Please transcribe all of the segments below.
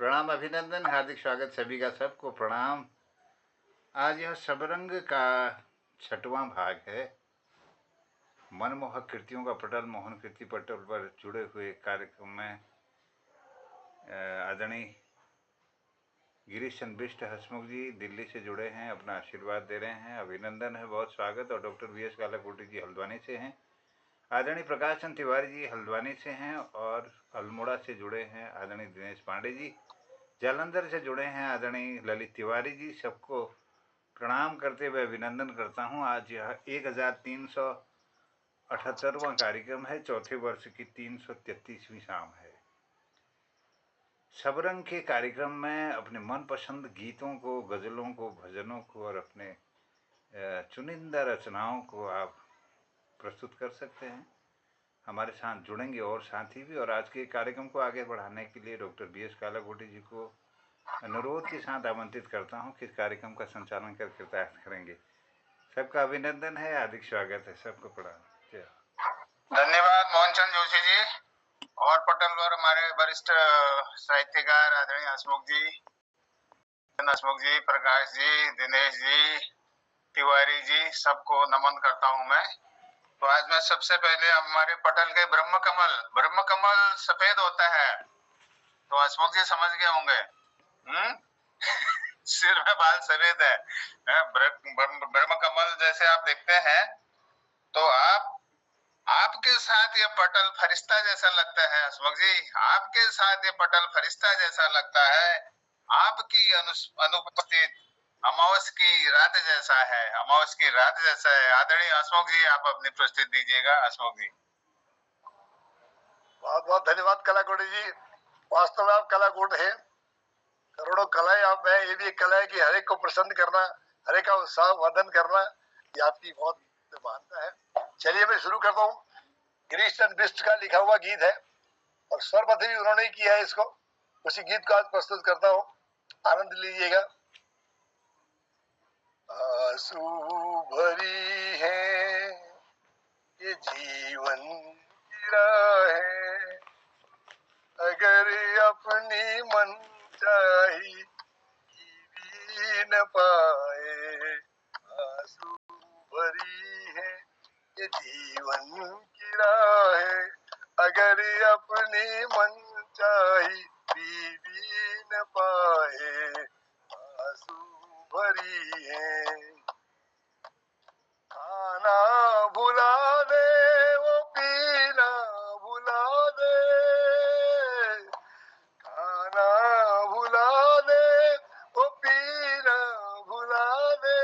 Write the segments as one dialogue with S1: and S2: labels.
S1: प्रणाम, अभिनंदन, हार्दिक स्वागत सभी का। सबको प्रणाम। आज यह सबरंग का 6वां भाग है। मनमोहक कृतियों का पटल, मोहन कृति पटल पर जुड़े हुए कार्यक्रम में आदरणीय गिरीश चंद्र बिष्ट हसमुख जी दिल्ली से जुड़े हैं, अपना आशीर्वाद दे रहे हैं। अभिनंदन है, बहुत स्वागत। और डॉक्टर वी एस कालाकोटी जी हल्द्वानी से हैं। आदरणीय प्रकाश चंद्र तिवारी जी हल्द्वानी से हैं और अल्मोड़ा से जुड़े हैं आदरणीय दिनेश पांडे जी। जालंधर से जुड़े हैं आदरणीय ललित तिवारी जी। सबको प्रणाम करते हुए अभिनंदन करता हूं। आज यह 1378वां कार्यक्रम है। चौथे वर्ष की 333वीं शाम है। सबरंग के कार्यक्रम में अपने मनपसंद गीतों को, गज़लों को, भजनों को और अपने चुनिंदा रचनाओं को आप प्रस्तुत कर सकते हैं। हमारे साथ जुड़ेंगे और साथी भी। और आज के कार्यक्रम को आगे बढ़ाने के लिए डॉक्टर बी एस कालाकोटी जी को अनुरोध के साथ आमंत्रित करता हूं कि इस कार्यक्रम का संचालन कर कृतार्थ करेंगे। सबका अभिनंदन है, हार्दिक स्वागत है। सबको प्रणाम।
S2: धन्यवाद मोहनचंद जोशी जी और पटल और हमारे वरिष्ठ साहित्यकार आदरणीय हसमुख जी, प्रकाश जी, दिनेश जी, तिवारी जी, सबको नमन करता हूं मैं। तो आज मैं सबसे पहले हमारे पटल के ब्रह्म कमल सफेद होता है, तो हसमुख जी समझ गए होंगे। सिर में बाल सफेद है। ब्रह्म कमल जैसे आप देखते हैं, तो आपके साथ ये पटल फरिश्ता जैसा लगता है। हसमुख जी, आपके साथ ये पटल फरिश्ता जैसा लगता है। आपकी अनुपस्थित अमावस की रात जैसा है, अमावस की रात जैसा है। आदरणीय हसमुख जी, आप अपनी प्रस्तुति दीजिएगा। हसमुख जी,
S3: बहुत बहुत धन्यवाद कलाकोटी जी। वास्तव में आप कलाकोट हैं, करोड़ों कलाएं आप में। ये भी एक कला है कि हर एक को प्रसन्न करना, हर एक का उत्साह वर्धन करना, ये आपकी बहुत महानता है। चलिए मैं शुरू करता हूँ। गिरीश चंद्र बिष्ट का लिखा हुआ गीत है और स्वरबद्ध भी उन्होंने किया है इसको। उसी गीत को आज प्रस्तुत करता हूँ, आनंद लीजिएगा। आंसू भरी है ये जीवन की राहें, अगर अपनी मन चाही भी न पाए। आंसू भरी है ये जीवन की राहें, अगर अपनी मन चाही भी न पाए। आंसू भरी है। खाना भुला दे वो पीना भुला दे, खाना भुला दे वो पीना भुला दे,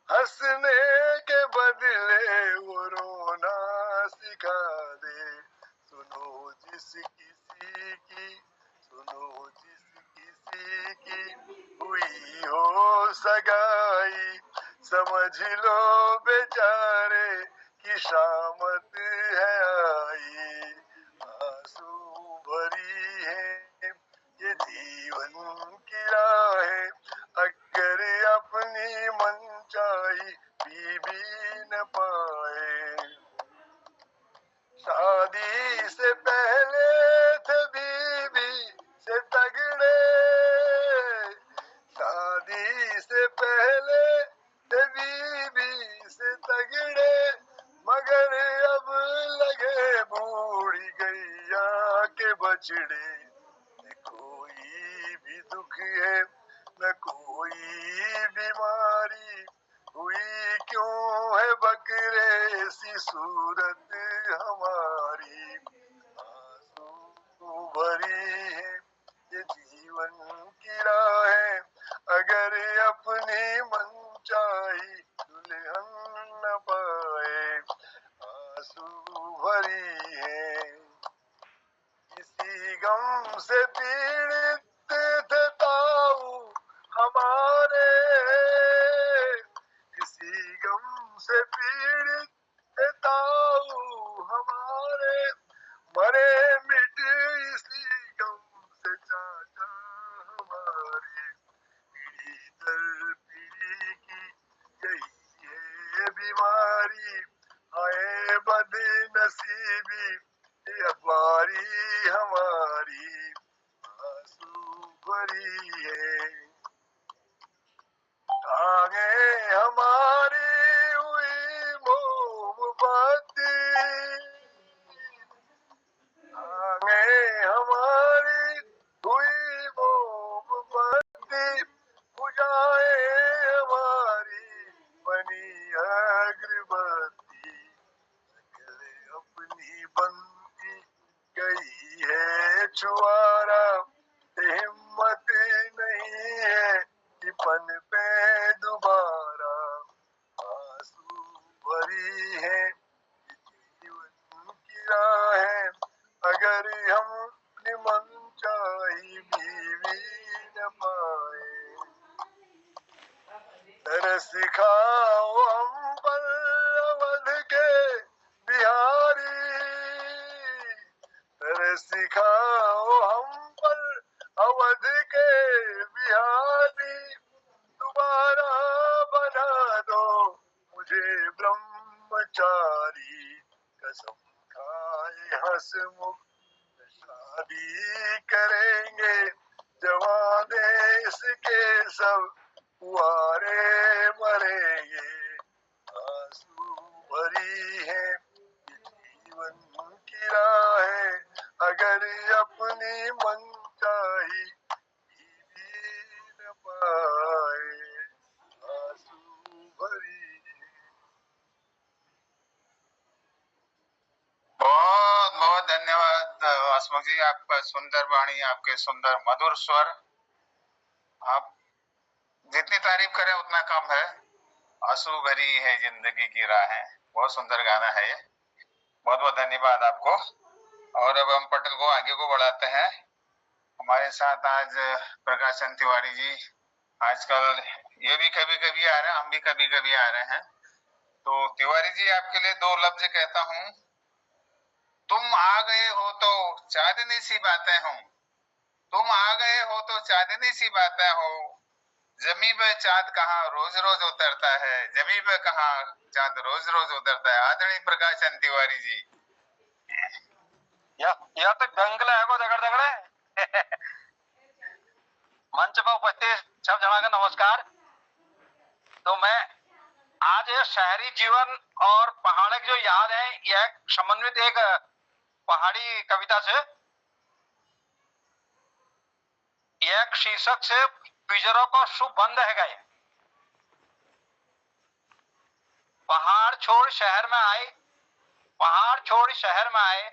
S3: हंसने के बदले वो रोना सिखा दे। सुनो जिस किसी की हुई हो सगाई, समझ लो बेचारे की शामत है आई। आंसू भरी है ये जीवन की राहें, अगर अपनी मन चाही भी न पाए। शादी से पहले थे बीवी से तगड़े, शादी से पहले थे बीवी से तगड़े, मगर अब लगे बूढ़ी गैया के बछड़े। न कोई भी दुख है न कोई बीमारी, हुई क्यों है बकरे सी सूरत हमारी। आंसू भरी है ये जीवन की राहें, अगर अपनी मन चाही दुल्हन न पाए। आंसू भरी है। किसी गम से पीड़ित थे ताऊ हमारे, किसी गम से पीड़ित थे ताऊ हमारे, मरे मिट इसी गम से चाचा हमारे। पीढ़ी दर पीढ़ी की यही है बीमारी, आए बदनसीबी ये अखबारी हमारी। आंसू भरी है। आगे हमारी हुई मोमबत्ती, आगे हमारी हुई मोमबत्ती, बुझाए हमारी बनी अगरबत्ती। गले अपनी बनती गई है छुआरा, हिम्मत नहीं है कि पन पे दोबारा। आंसू भरी है जीवन की राहें, अगर हम अपनी मनचाही बीवी न पाए। तरस खाओ हम पर अवध के बिहारी, तरस खाओ हम पर अवध के बिहारी। दोबारा बना दो मुझे ब्रह्मचारी, कसम खाए हंसमुख शादी करेंगे, जवान देश के सब कुआरे मरेंगे। आंसू भरी है जीवन की राहें, अगर अपनी मनचाही बीवी न पाए। आंसू भरी है।
S2: बहुत बहुत धन्यवाद हसमुख जी, आपका सुंदर वाणी, आपके सुंदर मधुर स्वर। आप जितनी तारीफ करें उतना कम है। आंसू भरी है जिंदगी की राहें, बहुत सुंदर गाना है ये। बहुत बहुत धन्यवाद आपको। और अब हम पटल को आगे को बढ़ाते हैं। हमारे साथ आज प्रकाश चंद तिवारी जी, आजकल ये भी कभी कभी आ रहे हैं, हम भी कभी कभी आ रहे हैं। तो तिवारी जी, आपके लिए दो लफ्ज कहता हूँ। तुम आ गए हो तो चांदनी सी बातें हों, तुम आ गए हो तो चांदनी सी बातें हो। जमी पे चांद कहाँ रोज रोज उतरता है, जमी पे कहाँ चांद रोज रोज उतरता है। आदरणीय प्रकाश चंद तिवारी जी।
S4: या तो दंगल है को दगड़ दगड़े मंच पर उपस्थित सब जना का नमस्कार। तो मैं आज ये शहरी जीवन और पहाड़ की जो याद है, यह समन्वित एक पहाड़ी कविता से, एक शीर्षक से पिंजरों को शुभ बंद है गए। पहाड़ छोड़ शहर में आए, पहाड़ छोड़ शहर में आए,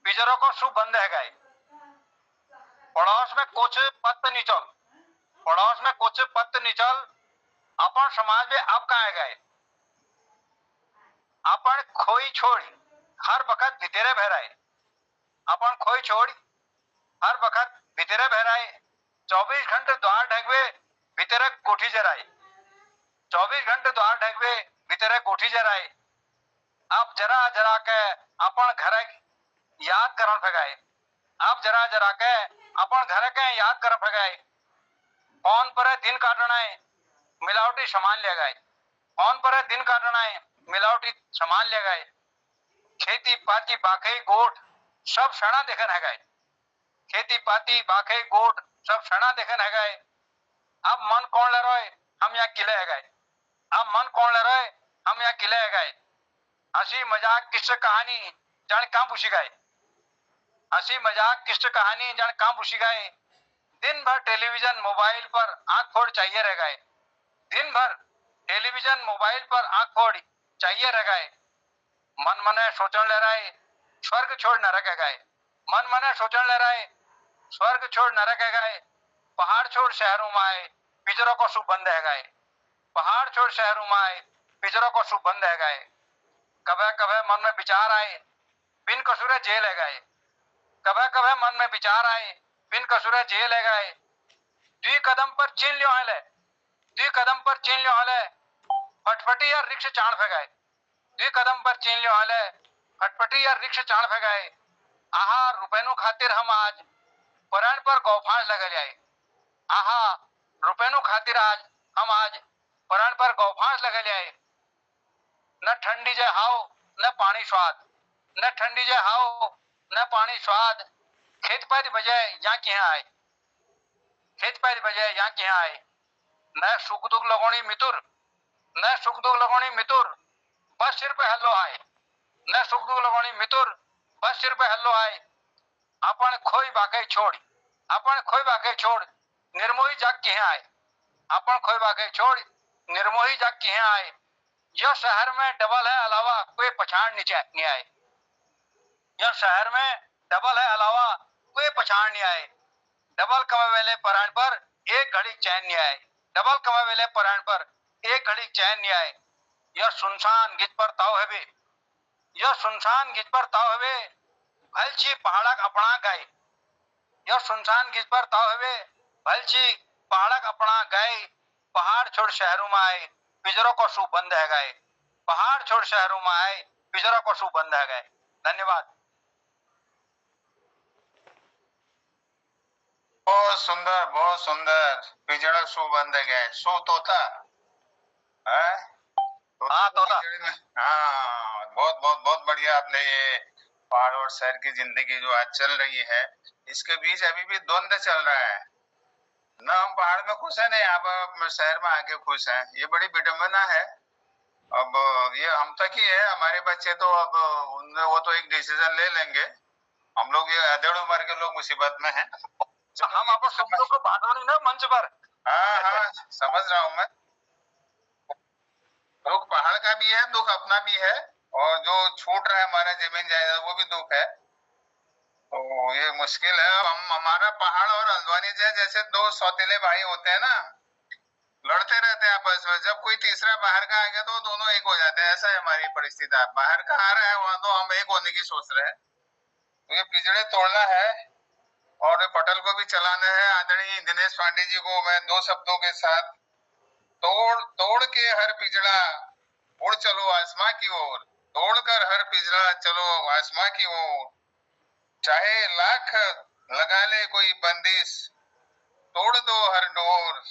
S4: पिंजरों को शुभ बंद है गए। पड़ोस में कुछ पत्त निचल, पड़ोस में कुछ पत्त निचल, अपन समाज में अब कहाँ गए। अपन खोई छोड़ी हर वक्त भितेरे बहराए, अपन खोई छोड़ी हर वक्त भितेरे बहराए। 24 घंटे द्वार ढकवे भितेरे कोठी जराए, 24 घंटे द्वार ढकवे भितेरे कोठी जराए। अब जरा जरा के अपन घर याद करन फगाए, अब जरा जरा के अपन घर के याद करन फगाए। फोन पर दिन काटना है मिलावटी सामान ले गए, फोन पर दिन काटना है मिलावटी सामान ले गए। खेती पाती बाखे गोट सब सड़ा देखन है गए, खेती पाती बाखे गोट सब सड़ा देखन है गए। अब मन कौन ले रहे हम यहाँ किले है गए, अब मन कौन ले रहे हम यहाँ किले है गए। हंसी मजाक किस्से कहानी जाने कहाँ पूछी गए, हंसी मजाक किस्से कहानी जाने कहाँ पूछी गए। दिन भर टेलीविजन मोबाइल पर आंख फोड़ चाहिए रह गए, दिन भर टेलीविजन मोबाइल पर आंख फोड़ चाहिए रह गए। मन मने सोचने ले रहे स्वर्ग छोड़ नरक है गए, मन मने सोचने ले रहे स्वर्ग छोड़ नरक है गए। पहाड़ छोड़ शहरों में आए पिंजरों को शुभ बंद है गए, पहाड़ छोड़ शहरों में आए पिंजरों को शुभ बंद है गए। कभी कभी मन में विचार आए बिन कसूरे जेल है गए, कभी कभी मन में विचार आए बिन कसूरे जेल है गए। दुई कदम पर चीन लियो है ले, दुई कदम पर चीन लियो है ले, फटफटी या रिक्श चाण फे गए, दुई कदम पर चीन लियो है ले, फटफटी या रिक्श चाण फे गए। आहा रुपैनु खातिर हम आज परान पर गौफांस लगे जाए, आहा रुपैनु खातिर आज हम आज परान पर गौफांस लगे जाए। न ठंडी जे हाव न पानी स्वाद, न ठंडी जे हाव न पानी स्वाद। खेत पैद बजाय यहाँ की आए, खेत पैद बजे यहाँ की आए न सुख दुख लगोनी मितुर न सुख दुख लगोनी मितुर बस सिर पे हल्लो आए न सुख दुख लगोनी मितुर बस सिर पे हल्लो आए अपन खोई बाके छोड़ अपन खोई बाके छोड़ निर्मोही जाग की आए अपन खोई बाके छोड़ निर्मोही जाग की आए यह शहर में डबल है अलावा कोई पछाड़ नीचे नहीं आए यह शहर में डबल है अलावा कोई पछाड़ नहीं आए डबल कमाए वाले परायण पर एक घड़ी चैन नहीं आए डबल कमाए वाले परायण पर एक घड़ी चैन नहीं आए यह सुनसान गिज पर ताव है बे यह सुनसान गिज पर ताव है बे भलची पहाड़क अपना गए यह सुनसान गिज पर ताव है बे भलची पहाड़क अपना गए पहाड़ छोड़ शहरों में आए पिंजरों को सू बंद है गए पहाड़ छोड़ शहरों में आए पिंजरों को सू बंद है गए। धन्यवाद।
S2: बहुत सुंदर पिजड़ा सू बंद गए सू तोता है
S4: हाँ तोता
S2: हाँ बहुत बहुत बहुत बढ़िया। आपने ये पहाड़ और शहर की जिंदगी जो आज चल रही है इसके बीच अभी भी द्वंद्व चल रहा है ना। हम पहाड़ में खुश है नहीं आप शहर में आके खुश हैं, ये बड़ी विडंबना है। अब ये हम तक ही है, हमारे बच्चे तो अब उनमें वो तो एक डिसीजन ले लेंगे। हम लोग ये अधेड़ उम्र के लोग मुसीबत में हैं।
S4: हम आपको सुख दुख को बांटो नहीं ना मंच पर।
S2: हाँ हाँ समझ रहा हूँ मैं। दुख पहाड़ का भी है, दुख अपना भी है, और जो छूट रहा है हमारा जमीन जायदाद वो भी दुख है। तो ये मुश्किल है। हम हमारा पहाड़ और हल्द्वानी जैसे दो सौतेले भाई होते हैं ना, लड़ते रहते हैं आपस में। जब कोई तीसरा बाहर का आ गया तो दोनों एक हो जाते हैं। ऐसा है हमारी परिस्थिति। बाहर का आ रहा है वहां तो हम एक होने की सोच रहे हैं। तो ये पिंजड़े तोड़ना है और पटल को भी चलाना है। आदरणीय दिनेश पांडे जी को मैं दो शब्दों के साथ, तोड़ तोड़ के हर पिंजड़ा उड़ चलो आसमां की ओर, तोड़कर हर पिंजड़ा चलो आसमां की ओर, चाहे लाख लगा ले कोई बंदिश, तोड़ दो हर डोर,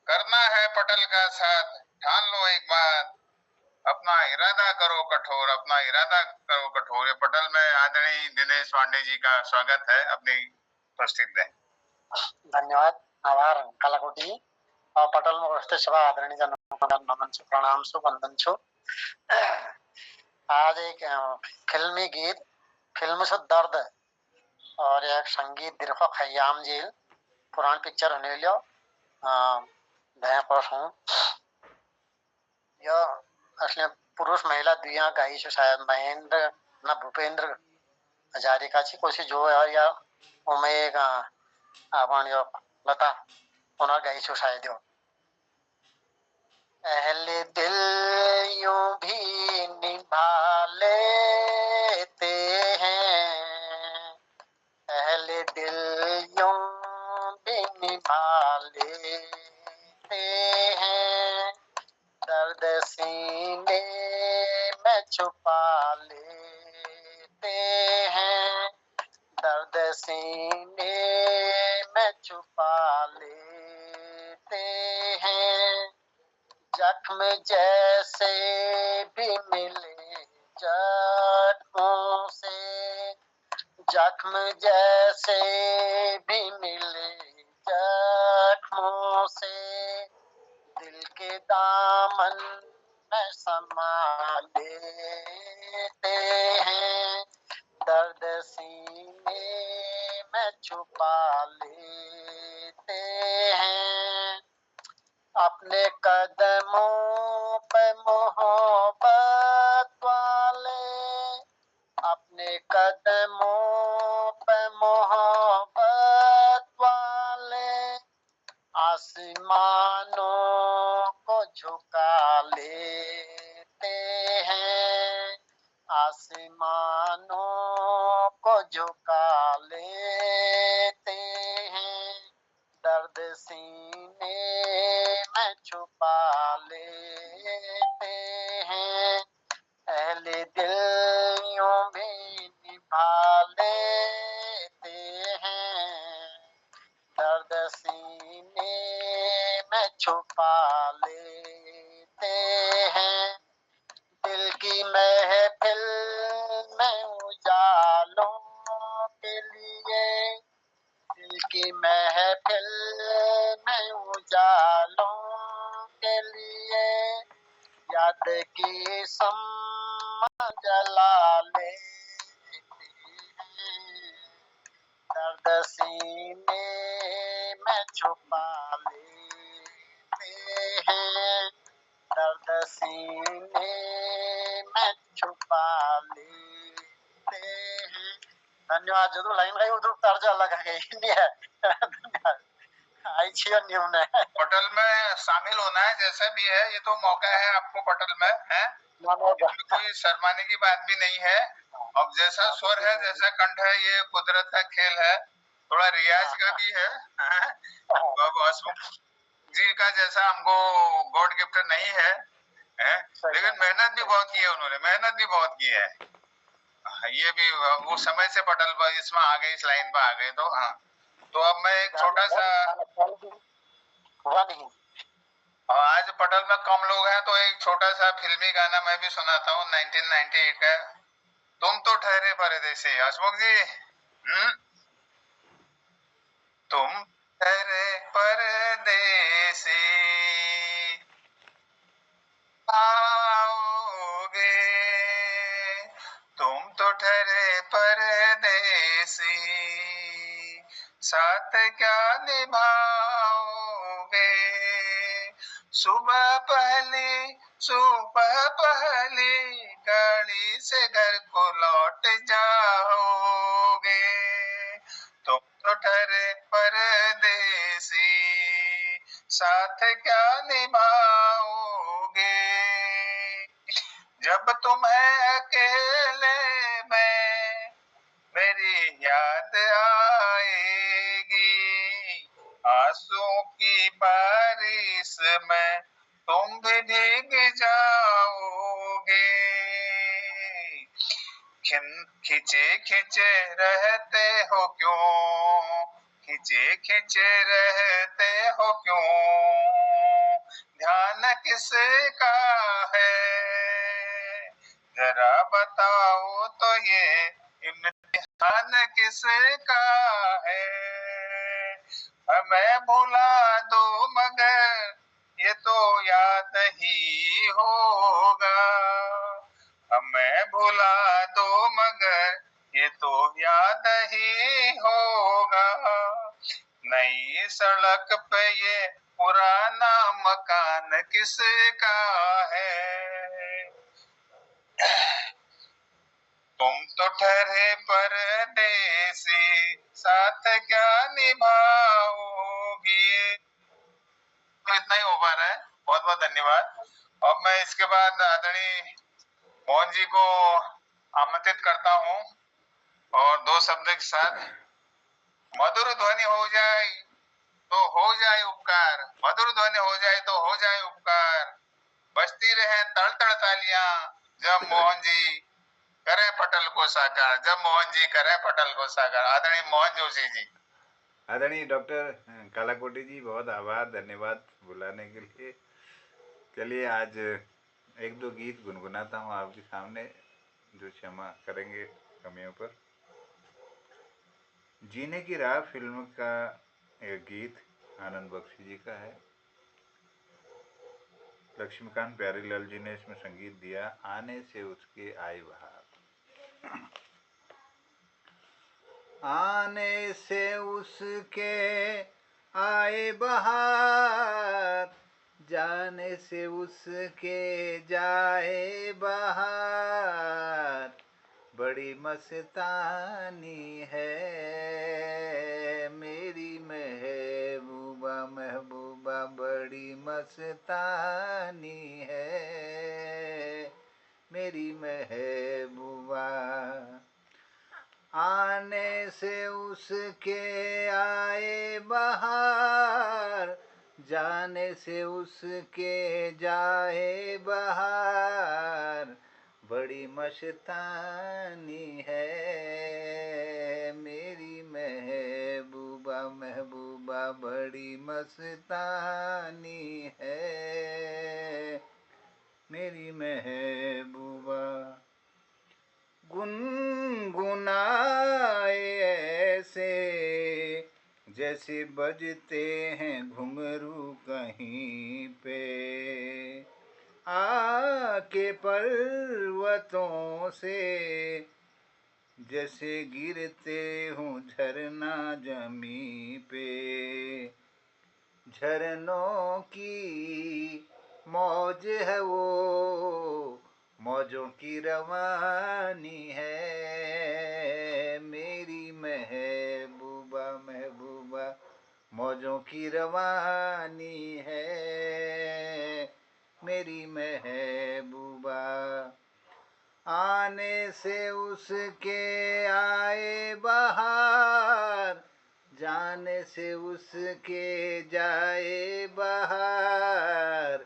S2: करना है पटल का साथ, ठान लो एक बात, अपना इरादा करो कठोर, अपना इरादा करो कठोर। ये पटल में आदरणीय दिनेश पांडे जी का स्वागत है, अपनी उपस्थित दें।
S5: धन्यवाद, आभार कलाकोटी और पटल में उपस्थित सभा आदरणीय जनों नमन छो, प्रणाम छो, वंदन छो। आज एक फिल्मी गीत फिल्म से दर्द और एक संगीत दीर्घ खयाम जेल पुरान पिक्चर होने लियो पर हूँ। यह असली पुरुष महिला दुनिया गाई छो, शायद महेंद्र न भूपेंद्र हजारिका छी कोशी जो है या उमें आपण यो लता उन्हें गाई छो शायद यो। अहले दिल यूं भी निभा लेते हैं, अहले दिल यूं भी निभा लेते हैं, दर्द सीने में छुपा लेते हैं, दर्द सीने में छुपा लेते हैं, जख्म जैसे भी मिले जख्मों से, जख्म जैसे भी मिले जख्मों से, दिल के दामन में समा लेते हैं, दर्द सीने में छुपा लेते हैं, अपने कदमों पे मोहब्बत वाले, अपने कदमों पे मोहब्बत वाले, आसमानों को झुका लेते हैं, आसमानों को झुका लेते हैं, दर्द सीने में छुपा लेते हैं, अहले दिल यूं भी निभा लेते हैं, दर्द सीने में छुपा लेते हैं, दिल की महफिल में उजालों के लिए, दिल की महफिल में उजालों के लिए याद की शम्मा जला लेते हैं, दर्द सीने में छुपा लेते हैं, दर्द सीने में छुपा लेते हैं। धन्यवाद। जो लाइन गई उधर तर्ज अलग है, नहीं है। धन्यवाद। आई छियो न्यू ने
S2: पटल में शामिल होना है, जैसा भी है, ये तो मौका है आपको पटल में, है इसमें कोई शर्माने की बात भी नहीं है। अब जैसा स्वर है, जैसा कंठ है, ये कुदरत का खेल है, थोड़ा रियाज का भी है, हैं? अब हसमुख जी का जैसा हमको गॉड गिफ्ट नहीं है, हैं? लेकिन मेहनत भी बहुत की है उन्होंने, मेहनत भी बहुत की है। ये भी वो समय से पटल पर इसमें आ गए, इस लाइन पर आ गए, तो हाँ। तो अब मैं एक छोटा सा,
S5: हुआ नहीं।
S2: और आज पटल में कम लोग हैं तो एक छोटा सा फिल्मी गाना मैं भी सुनाता हूँ 1998 का, तुम तो ठहरे परदेसी। हसमुख जी, तुम ठहरे परदेसी आओगे, तुम तो ठहरे परदेसी साथ क्या निभाओगे, सुबह पहली गाड़ी से घर को लौट जाओगे, तुम तो ठहरे परदेसी साथ क्या निभाओगे, जब तुम्हें अकेले में मेरी याद आएगी, आंसुओं की बारिश में तुम भी भीग जाओगे, खिंचे खिंचे रहते हो क्यों, खिंचे खिंचे रहते हो क्यों, ध्यान किसका है, जरा बताओ तो ये इम्तिहान किसका है, हमें भुला दो मगर ये तो याद ही होगा, हमें भुला दो मगर ये तो याद ही होगा, नई सड़क पे ये पुराना मकान किसका है, तुम तो ठहरे परदेसी साथ क्या निभाओगी। तो इतना ही हो पा रहा है, बहुत बहुत धन्यवाद। अब मैं इसके बाद आदरणीय मोहन जी को आमंत्रित करता हूँ और दो शब्द के साथ, मधुर ध्वनि हो जाए तो हो जाए उपकार, मधुर ध्वनि हो जाए तो हो जाए उपकार, बजती रहे तड़ तड़ तालियां जब मोहन जी करें पटल को साकार, जब मोहन जी करें पटल को साकार। आदरणीय मोहन जोशी जी।
S1: आदरणीय डॉक्टर कालाकोटी जी, बहुत आभार, धन्यवाद बुलाने के लिए। चलिए आज एक दो गीत गुनगुनाता हूँ आपके सामने, जो क्षमा करेंगे कमियों पर। जीने की राह फिल्म का एक गीत आनंद बख्शी जी का है, लक्ष्मीकांत प्यारीलाल जी ने इसमें संगीत दिया। आने से उसके आई बहार, आने से उसके आए बहार, जाने से उसके जाए बहार, बड़ी मस्तानी है मेरी महबूबा, महबूबा बड़ी मस्तानी है मेरी महबूबा, आने से उसके आए बहार, जाने से उसके जाए बहार, बड़ी मस्तानी है मेरी महबूबा, महबूबा बड़ी मस्तानी है मेरी महबूबा, गुनगुनाए ऐसे जैसे बजते हैं घुंघरू कहीं पे, आके पर्वतों से जैसे गिरते हूँ झरना जमी पे। झरनों की मौज है वो, मौजों की रवानी है मेरी महबूबा महबूबा, मौजों की रवानी है मेरी महबूबा। आने से उसके आए बहार, जाने से उसके जाए बहार,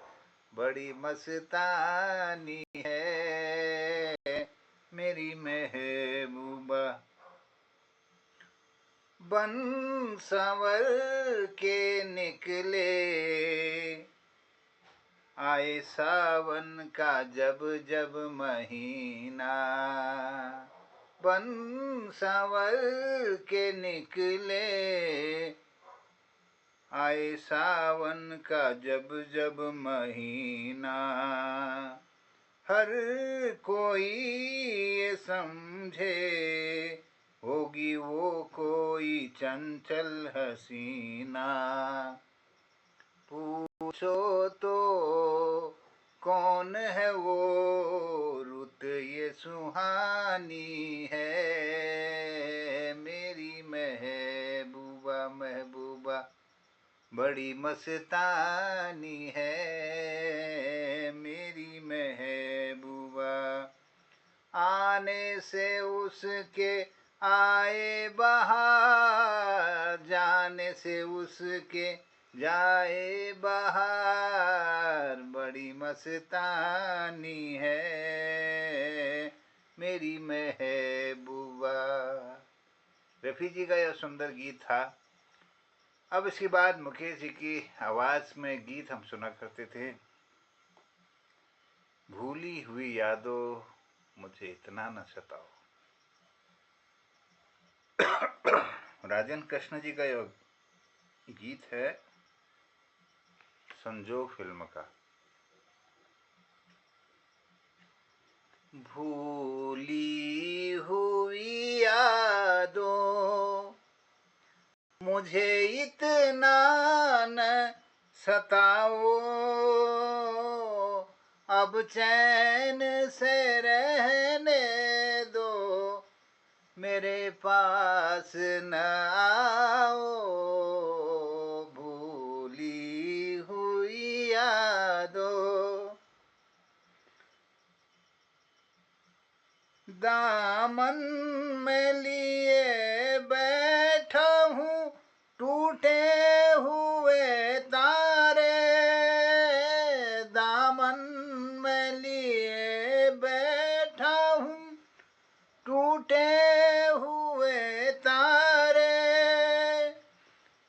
S1: बड़ी मस्तानी है मेरी महबूबा। बन संवर के निकले आए सावन का जब जब महीना, बन संवर के निकले आए सावन का जब जब महीना। हर कोई ये समझे होगी वो कोई चंचल हसीना। पूछो तो कौन है वो रुत ये सुहानी है मेरी महबूबा महबूबा, बड़ी मस्तानी है मेरी महबूबा। आने से उसके आए बहार, जाने से उसके जाए बहार, बड़ी मस्तानी है मेरी महबूबा। रफ़ी जी का यह सुंदर गीत था। अब इसके बाद मुकेश जी की आवाज़ में गीत हम सुना करते थे। भूली हुई यादों मुझे इतना न सताओ। राजन कृष्ण जी का यह गीत है संजोग फिल्म का। भूली हुई यादों मुझे इतना न सताओ, अब चैन से रहने दो, मेरे पास न आओ। भूली हुई यादों, दामन में लिए बैठा हूँ टूटे हुए तारे, दामन में लिए बैठा हूँ टूटे हुए तारे।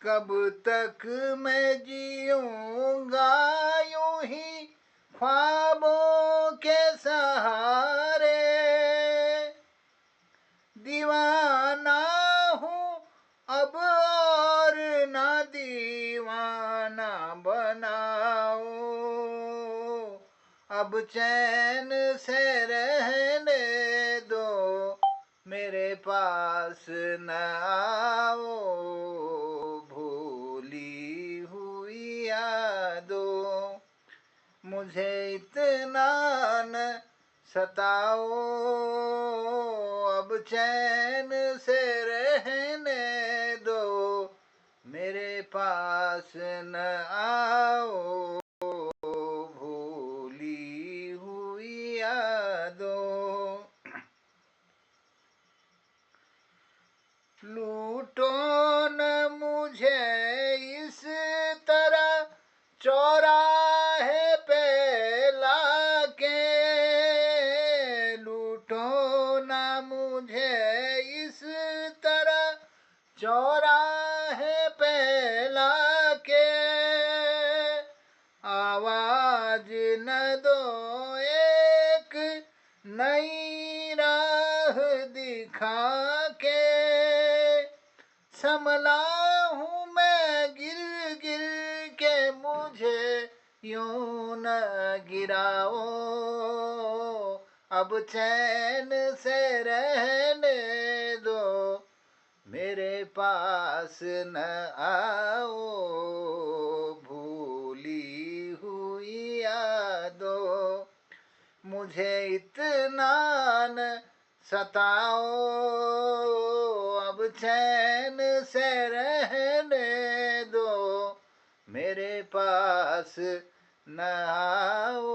S1: कब तक मैं जीऊँगा यूं ही ख्वाबों के सहारे, दीवाना हूँ अब और ना दीवाना बनाओ, अब चैन से रहने दो, मेरे पास न आओ। भूली हुई यादों मुझे इतना न सताओ, अब चैन से रहने दो, मेरे पास न आओ। भूली हुई यादों, लूटो न मुझे इस तरह चौराहे पे लाके, लूटो न मुझे इस तरह चौराहे पे लाके, आवाज न दो एक नई राह दिखा के, संभला हूँ यूं न गिराओ, अब चैन से रहने दो, मेरे पास न आओ, भूली हुई यादों, मुझे इतना न सताओ, अब चैन से रहने दो, मेरे पास न आओ,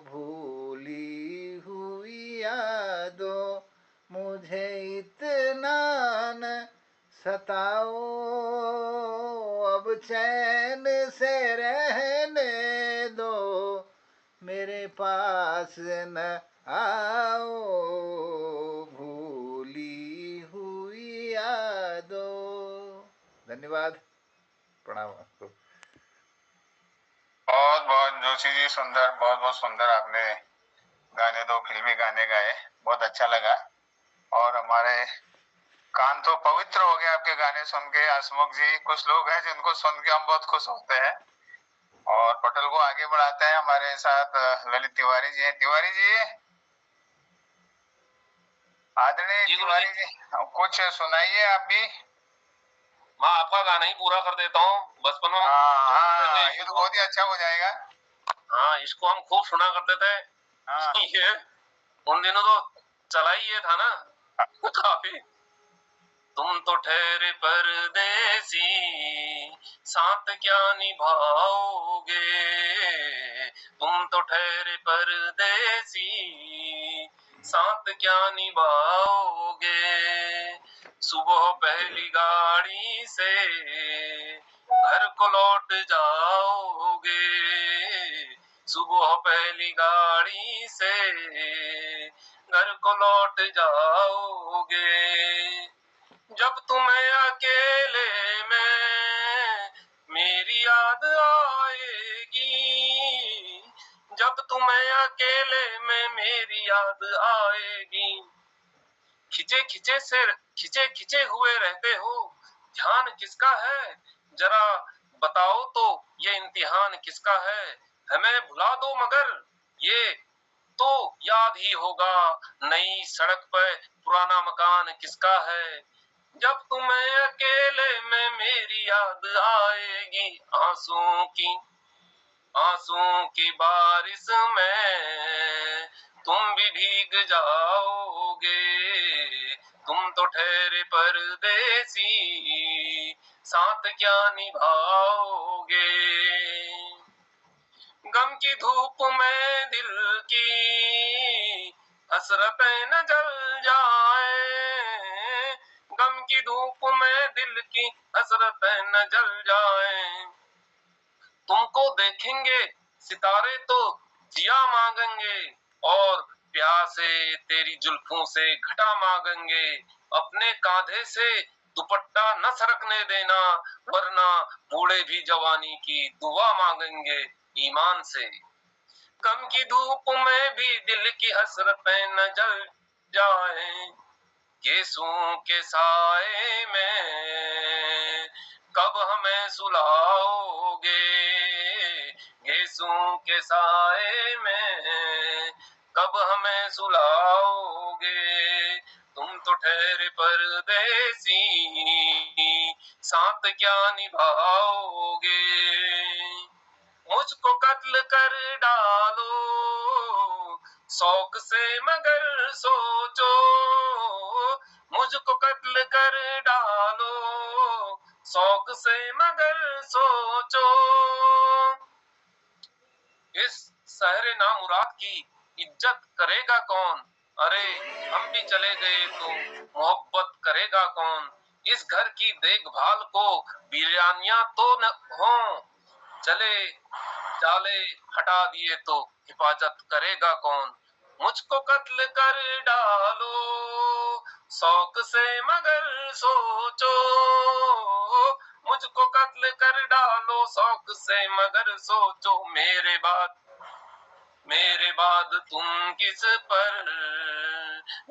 S1: भूली हुई यादों, मुझे इतना न सताओ, अब चैन से रहने दो, मेरे पास न आओ, भूली हुई यादों। धन्यवाद, प्रणाम आपको।
S2: बहुत बहुत जोशी जी, सुंदर, बहुत बहुत सुंदर आपने गाने, दो फिल्मी गाने गाए, बहुत अच्छा लगा। और हमारे कान तो पवित्र हो गए आपके गाने सुन के। हसमुख जी, कुछ लोग हैं जिनको सुन के हम बहुत खुश होते हैं। और पटल को आगे बढ़ाते हैं। हमारे साथ ललित तिवारी जी हैं। तिवारी जी, आदरणीय तिवारी जी, कुछ सुनाइए आप भी।
S6: मैं आपका गाना ही पूरा कर देता हूँ। बचपन में
S2: हाँ, ये तो बहुत ही अच्छा हो जाएगा।
S6: हाँ, इसको हम खूब सुना करते थे।
S2: हाँ।
S6: ये उन दिनों तो चला ही ये था ना काफी। तुम तो ठहरे परदेसी, साथ क्या निभाओगे, तुम तो ठहरे परदेसी, साथ क्या निभाओगे, सुबह पहली गाड़ी से घर को लौट जाओगे, सुबह पहली गाड़ी से घर को लौट जाओगे, जब तुम्हें अकेले में मेरी याद आएगी, जब तुम्हें अकेले में मेरी याद आएगी, खिंचे खिंचे हुए रहते हो, ध्यान किसका है जरा बताओ तो, ये इम्तिहान किसका है, हमें भुला दो मगर ये तो याद ही होगा, नई सड़क पर पुराना मकान किसका है, जब तुम्हें अकेले में मेरी याद आएगी, आंसुओं की बारिश में तुम भी भीग जाओगे, तुम तो ठहरे परदेसी, साथ क्या निभाओगे, गम की धूप में दिल की हसरतें न जल जाए, गम की धूप में दिल की हसरतें न जल जाए, तुमको देखेंगे सितारे तो जिया मांगेंगे, और प्यासे तेरी जुल्फों से घटा मांगेंगे, अपने कांधे से दुपट्टा न सरकने देना, वरना बूढ़े भी जवानी की दुआ मांगेंगे ईमान से, गम की धूप में भी दिल की हसरतें न जल जाएं, गेसों के साए में कब हमें सुलाओगे, गेसों के साए में कब हमें सुलाओगे, तुम तो ठहरे परदेसी, साथ क्या निभाओगे, मुझको कत्ल कर डालो शौक से मगर सोचो, मुझको कत्ल कर डालो शौक से मगर सोचो, इस शहरे नामुराद की इज्जत करेगा कौन, अरे हम भी चले गए तो मोहब्बत करेगा कौन, इस घर की देखभाल को बिरयानियां तो न हो, चले जाले हटा दिए तो हिफाजत करेगा कौन, मुझको कत्ल कर डालो शौक से मगर सोचो, मुझको कत्ल कर डालो शौक से मगर सोचो, मेरे बाद तुम किस पर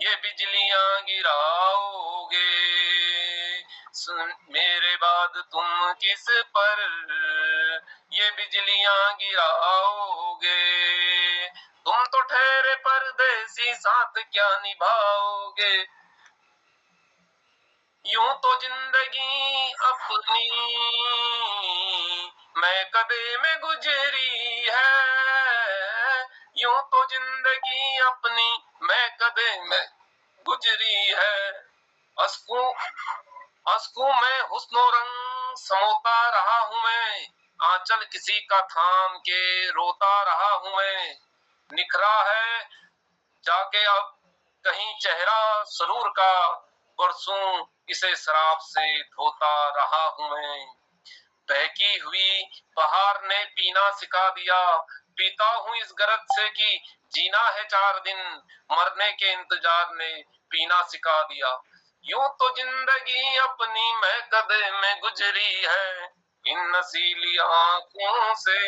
S6: ये बिजलियां गिराओगे, मेरे बाद तुम किस पर ये बिजलियां गिराओगे। तुम तो ठहरे परदेसी, साथ क्या निभाओगे। यूं तो जिंदगी अपनी मैं कदे में गुजरी है। यूं तो जिंदगी अपनी मैं कदे में गुजरी है। अस्कू अस्कू में हुस्नो रंग समोता रहा हूं मैं। आंचल किसी का थाम के रोता रहा हूं मैं। निखरा है जाके अब कहीं चेहरा सरूर का। बरसों इसे शराब से धोता रहा हूं मैं। बहकी हुई बहार ने पीना सिखा दिया। पीता हूं इस गरज से कि जीना है 4 दिन। मरने के इंतजार ने पीना सिखा दिया। यूं तो जिंदगी अपनी मैं कदे में गुजरी है। इन नसीली आंखों से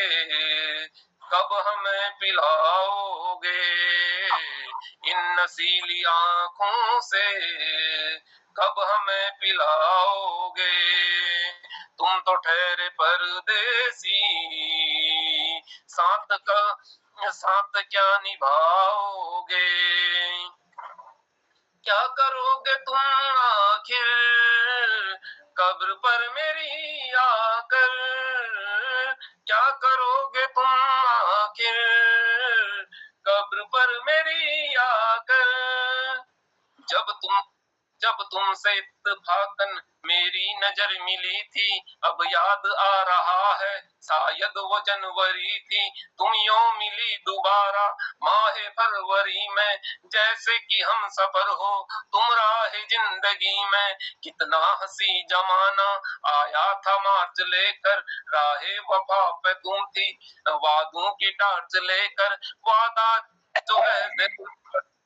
S6: कब हमें पिलाओगे। इन नसीली आंखों से कब हमें पिलाओगे। तुम तो ठहरे परदेसी, साथ क्या निभाओगे। क्या करोगे तुम आखिर कब्र पर मेरी आकर। क्या करोगे तुम आखिर कब्र पर मेरी आकर। जब तुमसे इत्तेफाकन मेरी नजर मिली थी। अब याद आ रहा है शायद वो जनवरी थी। तुम यूं मिली दोबारा माहे फरवरी में। जैसे कि हम सफर हो तुम राह जिंदगी में। कितना हंसी जमाना आया था मार्च लेकर। राहे वफा पे तुम थी वादों की टार्च लेकर। वादा जो है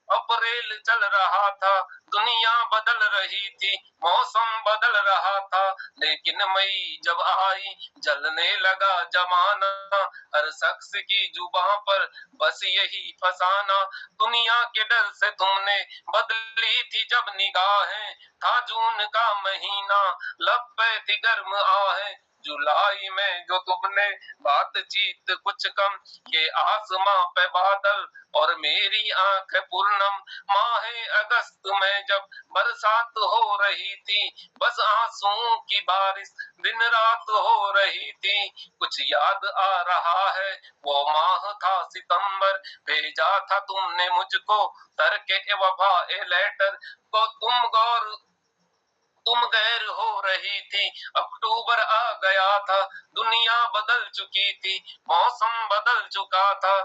S6: अप्रैल चल रहा था। दुनिया बदल रही थी, मौसम बदल रहा था। लेकिन मई जब आई जलने लगा जमाना। हर शख्स की जुबां पर बस यही फसाना। दुनिया के डर से तुमने बदली थी जब निगाहें। था जून का महीना लब पे थी गर्म आहें। जुलाई में जो तुमने बातचीत कुछ कम। ये आसमां पे बादल और मेरी आंख पूर्णम। माहे अगस्त में जब बरसात हो रही थी। बस आंसुओं की बारिश दिन रात हो रही थी। कुछ याद आ रहा है वो माह था सितंबर। भेजा था तुमने मुझको करके वफा ए लेटर को। तुम गैर हो रही थी। अक्टूबर आ गया था, दुनिया बदल चुकी थी, मौसम बदल चुका था।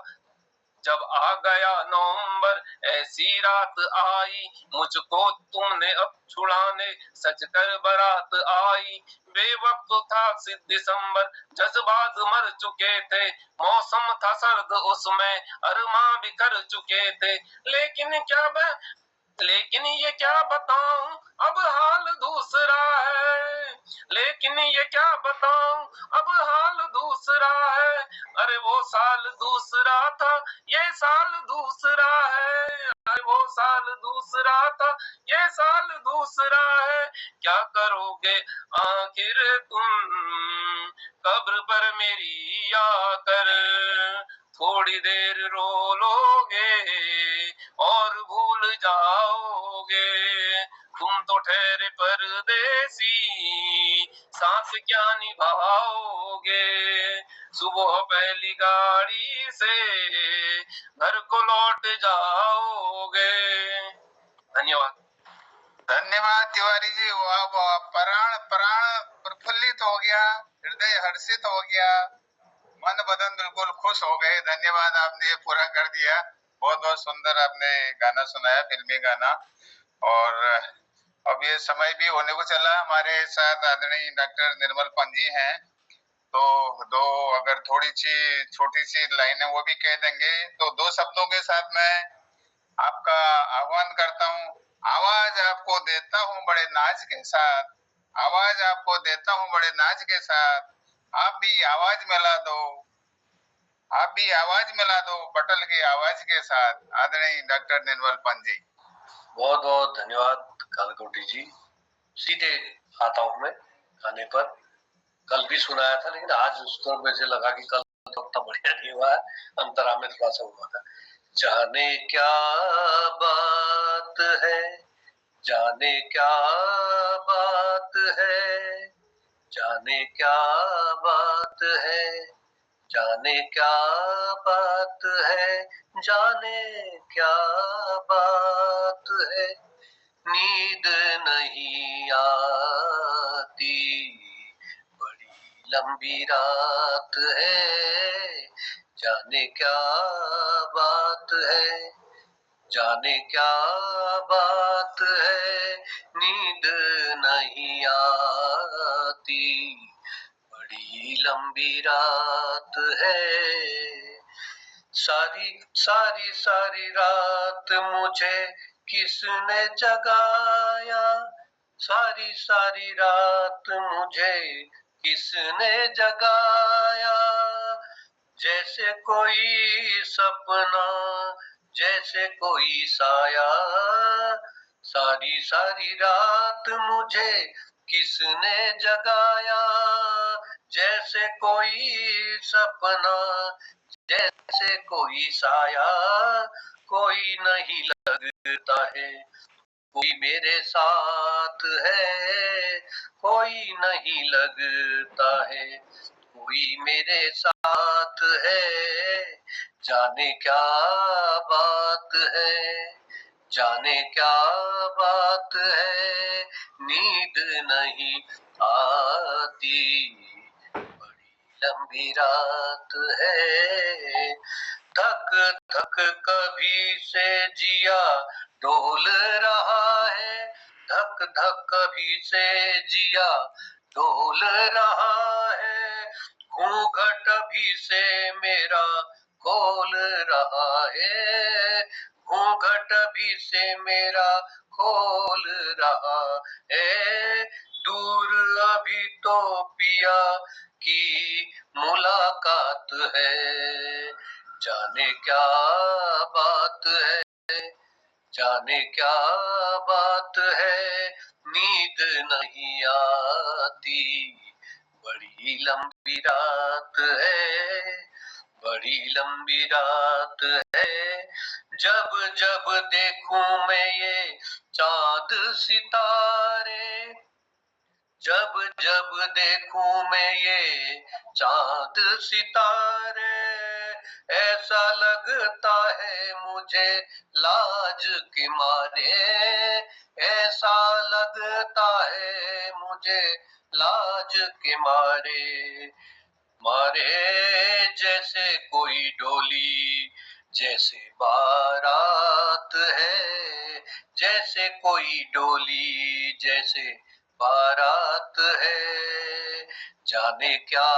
S6: जब आ गया नवंबर ऐसी रात आई। मुझको तुमने अब छुड़ाने सजकर बारात आई। बेवक्त था दिसंबर, जज्बात मर चुके थे। मौसम था सर्द उसमें, अरमां बिखर चुके थे। लेकिन ये क्या बताऊं अब हाल दूसरा है। लेकिन ये क्या बताऊं अब हाल दूसरा है। अरे वो साल दूसरा था, ये साल दूसरा है। अरे वो साल दूसरा था, ये साल दूसरा है। क्या करोगे आखिर तुम कब्र पर मेरी आकर। थोड़ी देर रो लोगे और भूल जाओगे। तुम तो ठहरे परदेसी, सांस क्या निभाओगे। सुबह पहली गाड़ी से घर को लौट जाओगे। धन्यवाद।
S2: धन्यवाद तिवारी जी। वाह वाह, प्राण प्राण प्रफुल्लित हो गया, हृदय हर्षित हो गया, मन बदन बिल्कुल खुश हो गए। धन्यवाद, आपने ये पूरा कर दिया। बहुत बहुत सुंदर आपने गाना सुनाया, फिल्मी गाना। और अब ये समय भी होने को चला। हमारे साथ आदरणीय डॉक्टर निर्मल पंजी हैं, तो दो अगर थोड़ी सी छोटी सी लाइनें वो भी कह देंगे तो 2 शब्दों के साथ मैं आपका आह्वान करता हूँ। आवाज आपको देता हूँ बड़े नाच के साथ, आवाज आपको देता हूँ बड़े नाच के साथ। आप भी आवाज मिला दो, आप भी आवाज मिला दो पटल की आवाज के साथ। आदरणीय डॉक्टर निर्मल पंजी।
S7: बहुत बहुत धन्यवाद कालकोटी जी। सीधे आता हूं मैं गाने पर। कल भी सुनाया था, लेकिन आज उसको मुझे लगा कि कल तो उतना बढ़िया नहीं हुआ है, अंतरा में थोड़ा सा हुआ था। जाने क्या बात है, जाने क्या बात है, जाने क्या बात है, जाने क्या बात है, जाने क्या बात है, नींद नहीं आती, बड़ी लंबी रात है, जाने क्या बात है, जाने क्या बात है, नींद नहीं आती, बड़ी लंबी रात है। सारी सारी सारी रात मुझे किसने जगाया, सारी सारी रात मुझे किसने जगाया, जैसे कोई सपना, जैसे कोई साया, सारी सारी रात मुझे किसने जगाया, जैसे कोई सपना, जैसे कोई साया, कोई नहीं लगता है, कोई मेरे साथ है, कोई नहीं लगता है, कोई मेरे साथ है, जाने क्या बात है, जाने क्या बात है, नींद नहीं आती, बड़ी लंबी रात है। धक धक कभी से जिया डोल रहा है, धक धक कभी से जिया डोल रहा है, घूंघट भी से मेरा खोल रहा है, घूंघट भी से मेरा खोल रहा है, दूर अभी तो पिया की मुलाकात है, जाने क्या बात है, जाने क्या बात है, नींद नहीं आती, बड़ी लंबी रात है, बड़ी लंबी रात है, जब जब देखूं मैं ये चांद सितारे, जब जब देखूं मैं ये चांद सितारे, ऐसा लगता है मुझे लाज के मारे, ऐसा लगता है मुझे लाज के मारे, मारे जैसे कोई डोली, जैसे बारात है, जैसे कोई डोली, जैसे बारात है, जाने क्या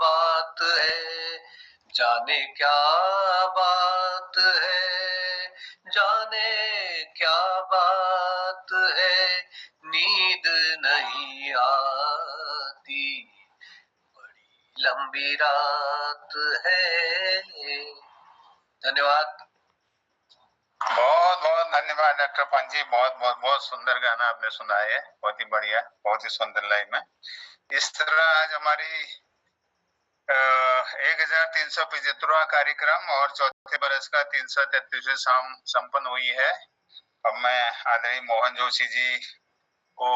S7: बात है, जाने क्या बात है, जाने क्या बात है, नींद नहीं आती, बड़ी लंबी रात है। धन्यवाद।
S2: बहुत बहुत धन्यवाद डॉक्टर पंजी, बहुत बहुत बहुत सुंदर गाना आपने सुनाया है, बहुत ही बढ़िया, बहुत ही सुंदर लाइन में। इस तरह आज हमारी 1375वां कार्यक्रम और चौथे बरस का 333वीं शाम संपन्न हुई है। अब मैं आदरणीय मोहन जोशी जी को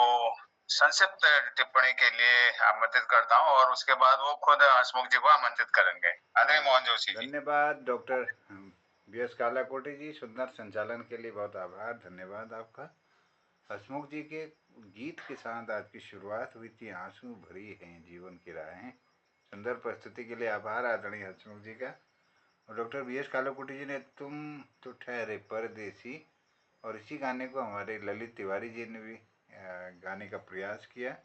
S2: संक्षिप्त टिप्पणी के लिए आमंत्रित करता हूं और उसके बाद वो खुद हसमुख जी को आमंत्रित करेंगे। आदरणीय मोहन जोशी जी।
S1: धन्यवाद डॉक्टर BS कालाकोटी जी, सुंदर संचालन के लिए बहुत आभार, धन्यवाद आपका। हसमुख जी के गीत के साथ आज की शुरुआत हुई थी, आंसू भरी हैं जीवन की राहें। सुंदर प्रस्तुति के लिए आभार आदरणीय हसमुख जी का। और डॉक्टर BS कालाकोटी जी ने तुम तो ठहरे परदेसी, और इसी गाने को हमारे ललित तिवारी जी ने भी गाने का प्रयास किया।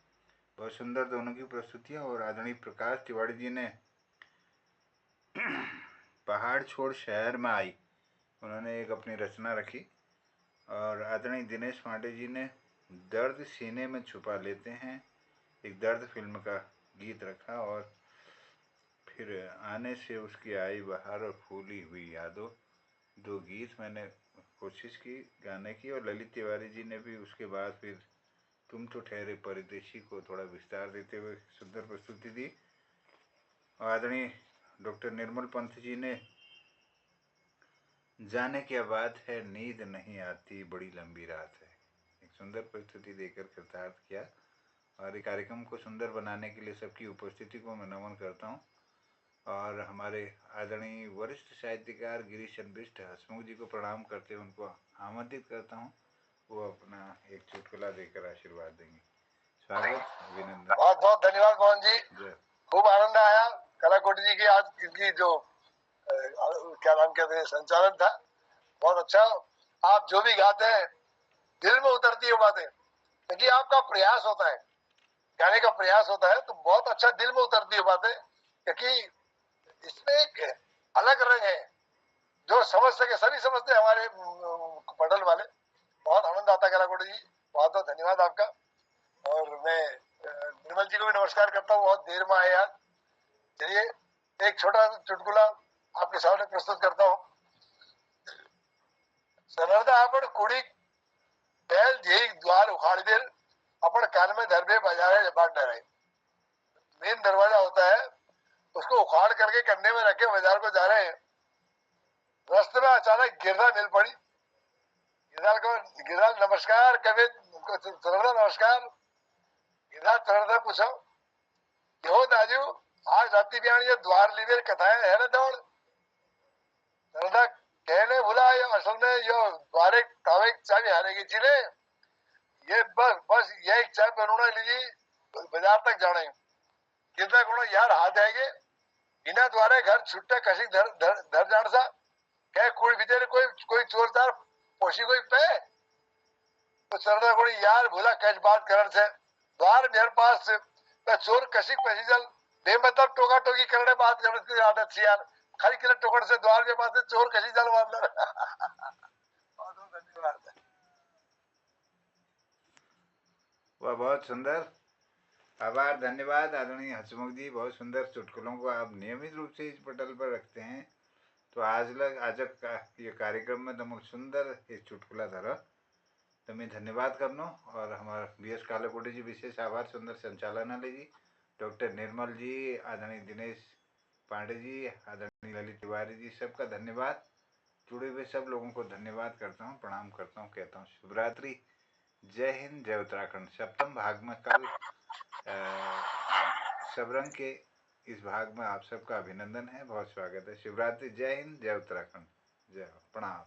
S1: बहुत सुंदर दोनों की प्रस्तुतियाँ। और आदरणीय प्रकाश तिवारी जी ने पहाड़ छोड़ शहर में आई, उन्होंने एक अपनी रचना रखी। और आदरणीय दिनेश पांडे जी ने दर्द सीने में छुपा लेते हैं, एक दर्द फिल्म का गीत रखा। और फिर आने से उसकी आई बहार और फूली हुई यादों, दो गीत मैंने कोशिश की गाने की। और ललित तिवारी जी ने भी उसके बाद फिर तुम तो ठहरे परदेशी को थोड़ा विस्तार देते हुए सुंदर प्रस्तुति दी। आदरणीय डॉक्टर निर्मल पंत जी ने जाने क्या बात है, नींद नहीं आती, बड़ी लंबी रात है, एक सुंदर प्रस्तुति देकर कृतार्थ किया। और इस कार्यक्रम को सुंदर बनाने के लिए सबकी उपस्थिति को मैं नमन करता हूँ। और हमारे आदरणीय वरिष्ठ साहित्यकार गिरीश चंद्र बिष्ट हसमुख जी को प्रणाम करते हुए उनको आमंत्रित करता हूँ, वो अपना एक चुटकुला देकर आशीर्वाद देंगे। स्वागत, अभिनंदन।
S3: बहुत बहुत धन्यवाद मोहन जी, खूब आनंद आया। कलाकोटी जी की आज इनकी जो क्या नाम कहते हैं संचालन था, बहुत अच्छा। आप जो भी गाते हैं दिल में उतरती है बातें, क्योंकि आपका प्रयास होता है, गाने का प्रयास होता है, तो बहुत अच्छा दिल में उतरती है बातें, क्योंकि इसमें एक अलग रंग है जो समझ सके, सभी समझते हैं हमारे पटल वाले। बहुत आनंद आता है कलाकोटी जी, बहुत बहुत धन्यवाद आपका। और मैं निर्मल जी को भी नमस्कार करता हूँ, बहुत देर में आए आज। चलिए एक छोटा सा चुटकुला आपके सामने प्रस्तुत करता हूँ। सनरदा अपन कुड़ी बैल जेही द्वार उखाड़ देर अपन कान में धरबे बाजारे बाट डरे। मेन दरवाजा होता है, उसको उखाड़ करके कंधे में रखे बाजार को जा रहे हैं। रास्ते में अचानक गिरदार मिल पड़ी। गिरदार नमस्कार कभी सनरदा नमस्कार। गिरदार सनरदा पूछो, यो दाजू आज राती बिहान ये द्वार लीवेर कथाएं है ना दौड़। सनरदा कहने भूला, ये असल में यो द्वारे तावे चाबी हारेगी चिले, ये बस ये एक चाय बनोना लीजिए, बाजार तक जाने। कितना गुणा यार हाथ आएंगे बिना द्वारे घर छुट्टा कसी धर जान सा कह कोई भीतर कोई चोर चार पोशी कोई पे। तो सरदा कोई यार भूला कच बात करन से द्वार मेरे पास चोर कसी पसी चल बेमतलब टोका टोकी करने बात करने की आदत थी यार। खाली किला टोकड़ से द्वार के पास चोर कसी चल मतलब। धन्यवाद।
S1: वह बहुत सुंदर, आभार, धन्यवाद आदरणीय हसमुख जी। बहुत सुंदर चुटकुलों को आप नियमित रूप से इस पटल पर रखते हैं, तो आज का ये कार्यक्रम में तमुक सुंदर एक चुटकुला धरा, तुम्हें धन्यवाद करनो। और हमारा BS कालाकोटी जी विशेष आभार, सुंदर संचालनालय जी, डॉक्टर निर्मल जी, आदरणीय दिनेश पांडे जी, आदरणीय ललित तिवारी जी, सबका धन्यवाद। जुड़े हुए सब लोगों को धन्यवाद करता हूँ, प्रणाम करता हूँ, कहता हूँ शुभरात्रि, जय हिंद, जय उत्तराखंड। सप्तम भाग में कल सबरंग के इस भाग में आप सबका अभिनंदन है, बहुत स्वागत है। शिवरात्रि, जय हिंद, जय उत्तराखंड, जय हो, प्रणाम।